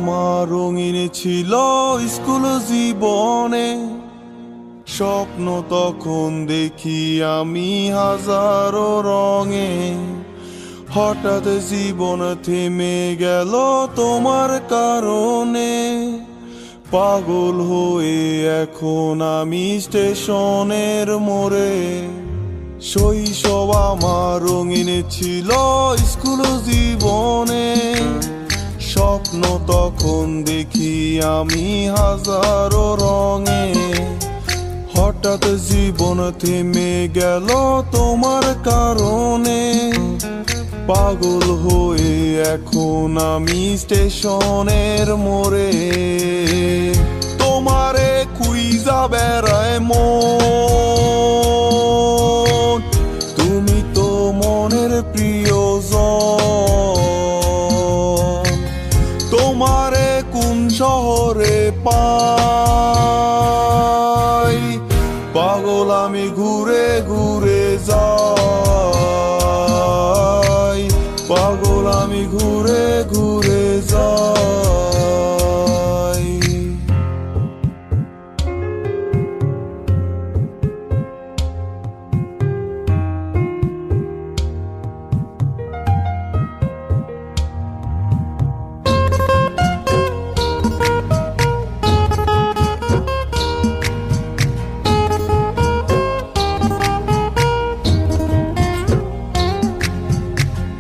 আমার রঙিন ছিল স্কুল জীবনে, স্বপ্ন তখন দেখি আমি হাজারো রঙে। হঠাৎ জীবন থেমে গেল তোমার কারণে, পাগল হয়ে এখন আমি স্টেশনের মোড়ে। শৈশব আমার রঙিন ছিল স্কুল জীবনে, স্বপ্ন তখন দেখি আমি হাজারো রঙে। হঠাৎ জীবন থেমে গেল তোমার কারণে, পাগল হয়ে এখন আমি স্টেশনের মোড়ে। তোমারে খুঁজা বেড়ায় মন, তুমি তো মনের প্রিয়জন। তোমারে কোন শহরে পাই, পাগল আমি ঘুরে ঘুরে যাই, পাগল আমি ঘুরে ঘুরে যাই।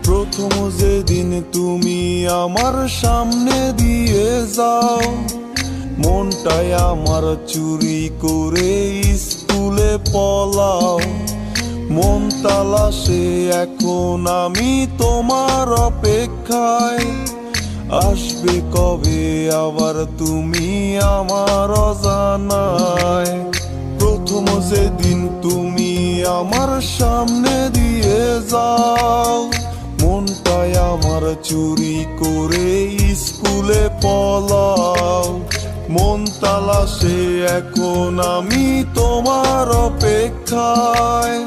প্রথম যেদিন তুমি আমার সামনে দিয়ে যাও, মনটাই আমার চুরি করে স্কুলে পলাও। মন তালাশে এখন আমি তোমার অপেক্ষায়, আসবে কবে আবার তুমি আমার অজানায়। প্রথম যেদিন তুমি আমার সামনে দিয়ে যাও, মনটাই আমার চুরি করে স্কুলে পলাও। মন তালাশে এখন আমি তোমার অপেক্ষায়,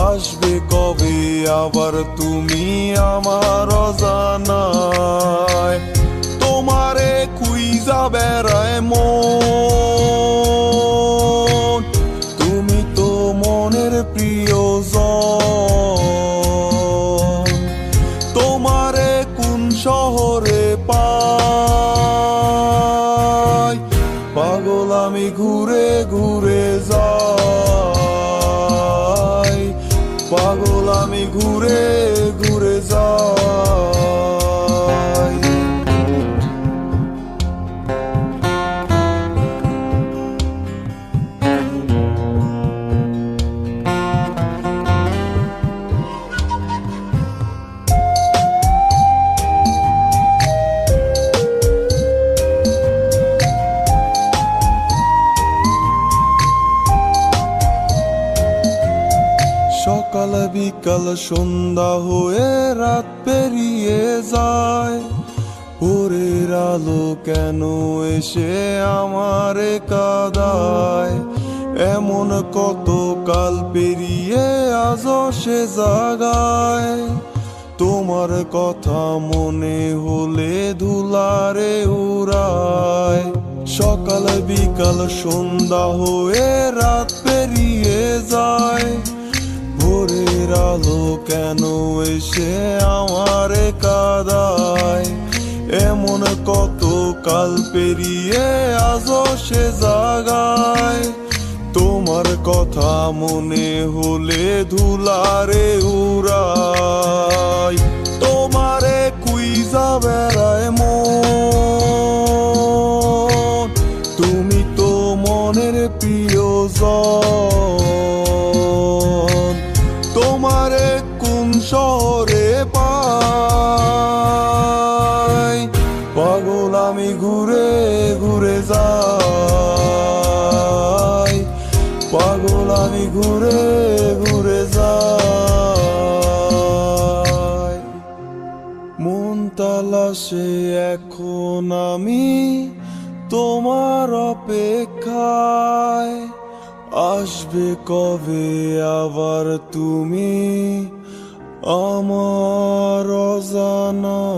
আসবে কবে আবার তুমি আমার অজানায়। তোমারে খুঁজা বেড়ায় মন, তুমি তো মনের প্রিয়জন। তোমারে কোন শহরে পাই, পাগল আমি ঘুরে ঘুরে যাই, পাগল আমি ঘুরে ঘুরে যাই। সকাল বিকাল সন্ধ্যা হয়ে রাত পেরিয়ে যায়, ভোরের আলো কেন এসে আমারে কাঁদায়। এমন কত কাল পেরিয়ে আজও সে জাগায়, তোমার কথা মনে হলে ধুলারে উড়ায়। সকাল বিকাল সন্ধ্যা হয়ে রাত পেরিয়ে যায়, ভোরের আলো কেন এসে আমারে কাঁদায়। এমন কত কাল পেরিয়ে আজও সে জাগায়, তোমার কথা মনে হলে ধুলারে উড়ায়। তোমারে খুঁজা বেড়ায় মন, তুমি তো মনের প্রিয়জন। তোমারে কোন শহরে পাই, পাগল আমি ঘুরে ঘুরে যাই, পাগল আমি ঘুরে ঘুরে যাই। মন তালাশে এখন আমি তোমার অপেক্ষায়, আসবে কবে আবার তুমি আমার অজানায়।